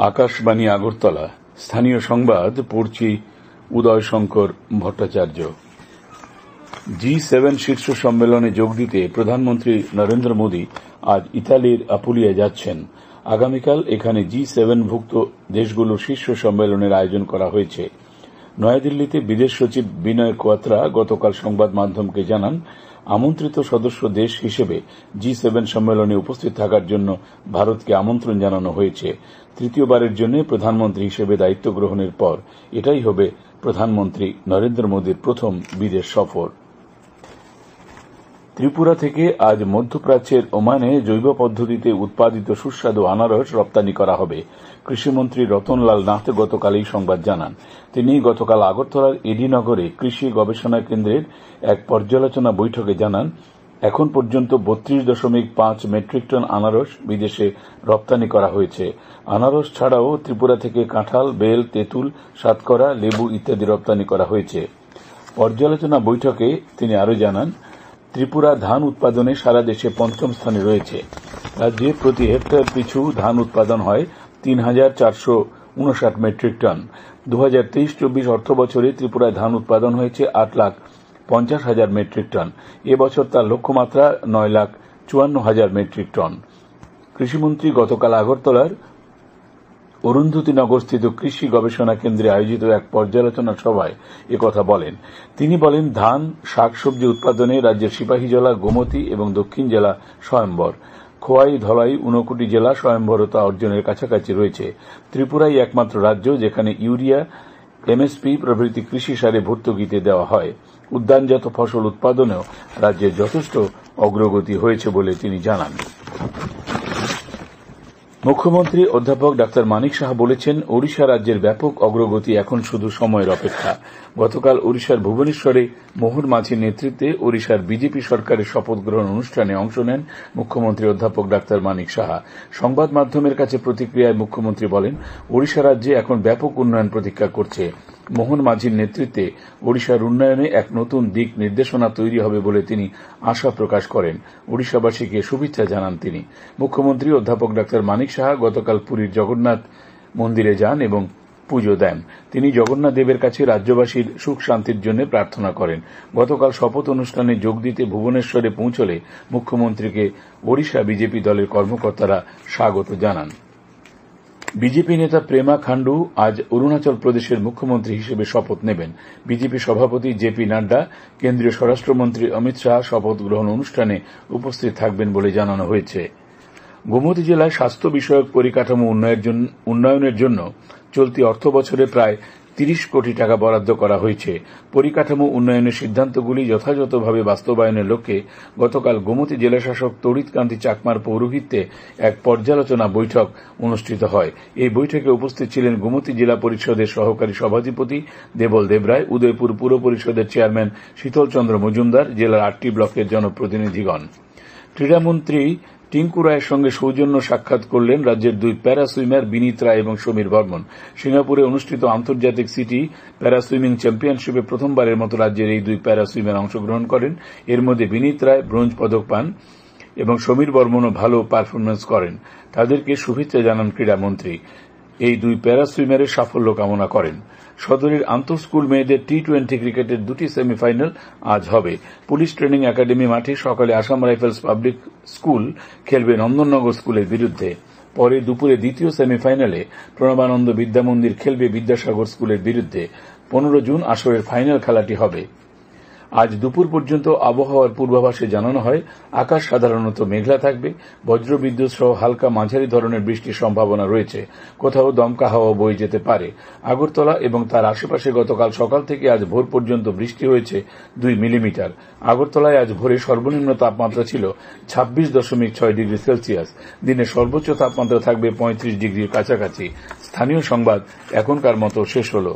আকাশবাণী আগরতলা। স্থানীয় সংবাদ পড়ছি উদয় শঙ্কর ভট্টাচার্য। G7 শীর্ষ সম্মেলনে যোগ দিতে প্রধানমন্ত্রী নরেন্দ্র মোদী আজ ইতালির আপুলিয়ায় যাচ্ছেন। আগামীকাল এখানে G7ভুক্ত দেশগুলোর শীর্ষ সম্মেলনের আয়োজন করা হয়েছে। নয়াদিল্লিতে বিদেশ সচিব বিনয় কোয়াত্রা গতকাল সংবাদ মাধ্যমকে জানান, আমন্ত্রিত সদস্য দেশ হিসেবে G7 সম্মেলনে উপস্থিত থাকার জন্য ভারতকে আমন্ত্রণ জানানো হয়েছে। তৃতীয়বারের জন্য প্রধানমন্ত্রী হিসেবে দায়িত্ব গ্রহণের পর এটাই হবে প্রধানমন্ত্রী নরেন্দ্র মোদীর প্রথম বিদেশ সফর। ত্রিপুরা থেকে আজ মধ্যপ্রাচ্যের ওমানে জৈব পদ্ধতিতে উৎপাদিত সুস্বাদু আনারস রপ্তানি করা হবে। কৃষিমন্ত্রী রতনলাল নাথ গতকাল এই সংবাদ জানান। তিনি গতকাল আগরতলার এডিনগরে কৃষি গবেষণা কেন্দ্রের এক পর্যালোচনা বৈঠকে জানান, এখন পর্যন্ত 32.5 মেট্রিক টন আনারস বিদেশে রপ্তানি করা হয়েছে। আনারস ছাড়াও ত্রিপুরা থেকে কাঁঠাল, বেল, তেঁতুল, সাতকরা, লেবু ইত্যাদি রপ্তানি করা হয়েছে। পর্যালোচনা বৈঠকে তিনি আরও জানান, ত্রিপুরা ধান উৎপাদনে সারা দেশে পঞ্চম স্থানে রয়েছে। রাজ্যে প্রতি হেক্টর পিছু ধান উৎপাদন হয় 3,459 মেট্রিক টন। 2023-24 অর্থ বছরে ত্রিপুরায় ধান উৎপাদন হয়েছে 8,50,000 মেট্রিক টন। এবছর তার লক্ষ্যমাত্রা 9,54,000 মেট্রিক টন। কৃষিমন্ত্রী গতকাল আগরতলার অরুন্ধতিনগরস্থিত কৃষি গবেষণা কেন্দ্রে আয়োজিত এক পর্যালোচনা সভায় একথা বলেন। তিনি বলেন, ধান, শাকসবজি উৎপাদনে রাজ্যের সিপাহীজলা, গোমতী এবং দক্ষিণ জেলা স্বয়ম্বর। খোয়াই, ধলাই, ঊনকোটি জেলা স্বয়ম্বরতা অর্জনের কাছাকাছি রয়েছে। ত্রিপুরাই একমাত্র রাজ্য যেখানে ইউরিয়া, এমএসপি প্রভৃতি কৃষি সারে ভর্তুকিতে দেওয়া হয়। উদ্যানজাত ফসল উৎপাদনেও রাজ্যের যথেষ্ট অগ্রগতি হয়েছে বলে তিনি জানান। মুখ্যমন্ত্রী অধ্যাপক ডাক্তার মানিক সাহা বলেছেন, ওড়িশা রাজ্যের ব্যাপক অগ্রগতি এখন শুধু সময়ের অপেক্ষা। গতকাল ওড়িশার ভুবনেশ্বরে মোহন মাঝির নেতৃত্বে ওড়িশার বিজেপি সরকারের শপথ গ্রহণ অনুষ্ঠানে অংশ নেন মুখ্যমন্ত্রী অধ্যাপক ডাক্তার মানিক সাহা। সংবাদ মাধ্যমের কাছে প্রতিক্রিয়ায় মুখ্যমন্ত্রী বলেন, ওড়িশা রাজ্যে এখন ব্যাপক উন্নয়ন প্রতীক্ষা করছে। মোহন মাঝির নেতৃত্বে ওড়িশার উন্নয়নে এক নতুন দিক নির্দেশনা তৈরি হবে বলে তিনি আশা প্রকাশ করেন। ওড়িশাবাসীকে শুভেচ্ছা জানান তিনি। মুখ্যমন্ত্রী অধ্যাপক ডাক্তার মানিক সাহা গতকাল পুরীর জগন্নাথ মন্দিরে যান এবং পুজো দেন। তিনি জগন্নাথ দেবের কাছে রাজ্যবাসীর সুখ শান্তির জন্য প্রার্থনা করেন। গতকাল শপথ অনুষ্ঠানে যোগ দিতে ভুবনেশ্বরে পৌঁছলে মুখ্যমন্ত্রীকে ওড়িশা বিজেপি দলের কর্মকর্তারা স্বাগত জানান। বিজেপি নেতা প্রেমা খান্ডু আজ অরুণাচল প্রদেশের মুখ্যমন্ত্রী হিসেবে শপথ নেবেন। বিজেপি সভাপতি জেপি নাড্ডা, কেন্দ্রীয় স্বরাষ্ট্রমন্ত্রী অমিত শাহ শপথ গ্রহণ অনুষ্ঠানে উপস্থিত থাকবেন বলে জানানো হয়েছে। গোমতী জেলায় স্বাস্থ্য বিষয়ক পরিকাঠামো উন্নয়নের জন্য চলতি অর্থ বছরে প্রায় 30 কোটি টাকা বরাদ্দ করা হয়েছে। পরিকাঠামো উন্নয়নের সিদ্ধান্তগুলি যথাযথভাবে বাস্তবায়নের লক্ষ্যে গতকাল গোমতী জেলাশাসক তড়িৎ কান্তি চাকমার পৌরোহিত্যে এক পর্যালোচনা বৈঠক অনুষ্ঠিত হয়। এই বৈঠকে উপস্থিত ছিলেন গোমতী জেলা পরিষদের সহকারী সভাধিপতি দেবল দেবরায়, উদয়পুর পুর পরিষদের চেয়ারম্যান শীতল চন্দ্র মজুমদার, জেলার 8টি ব্লকের জনপ্রতিনিধিগণ। ক্রীড়ামন্ত্রী টিঙ্কু রায়ের সঙ্গে সৌজন্য সাক্ষাৎ করলেন রাজ্যের 2 প্যারা সুইমার বিনীত রায় এবং সমীর বর্মন। সিঙ্গাপুরে অনুষ্ঠিত আন্তর্জাতিক সিটি প্যারা সুইমিং চ্যাম্পিয়নশিপে প্রথমবারের মতো রাজ্যের এই 2 প্যারা সুইমার অংশগ্রহণ করেন। এর মধ্যে বিনীত রায় ব্রোঞ্জ পদক পান এবং সমীর বর্মনও ভালো পারফরম্যান্স করেন। তাদেরকে শুভেচ্ছা জানান ক্রীড়ামন্ত্রী। এই 2 প্যারা সুইমারের সাফল্য কামনা করেন। সদরের আন্তঃস্কুল মেয়েদের T20 ক্রিকেটের 2টি সেমিফাইনাল আজ হবে। পুলিশ ট্রেনিং একাডেমি মাঠে সকালে আসাম রাইফেলস পাবলিক স্কুল খেলবে নন্দননগর স্কুলের বিরুদ্ধে। পরে দুপুরে দ্বিতীয় সেমিফাইনালে প্রণবানন্দ বিদ্যামন্দির খেলবে বিদ্যাসাগর স্কুলের বিরুদ্ধে। 15 জুন আসরের ফাইনাল খেলাটি হবে। আজ দুপুর পর্যন্ত আবহাওয়ার পূর্বাভাসে জানানো হয়, আকাশ সাধারণত মেঘলা থাকবে, বজ্রবিদ্যুৎ সহ হালকা মাঝারি ধরনের বৃষ্টির সম্ভাবনা রয়েছে। কোথাও দমকা হাওয়া বয়ে যেতে পারে। আগরতলা এবং তার আশেপাশে গতকাল সকাল থেকে আজ ভোর পর্যন্ত বৃষ্টি হয়েছে 2 মিলিমিটার। আগরতলায় আজ ভোরে সর্বনিম্ন তাপমাত্রা ছিল 26.6 ডিগ্রি সেলসিয়াস। দিনের সর্বোচ্চ তাপমাত্রা থাকবে 35 ডিগ্রির কাছাকাছি। স্থানীয় সংবাদ এখনকার মতো শেষ হল।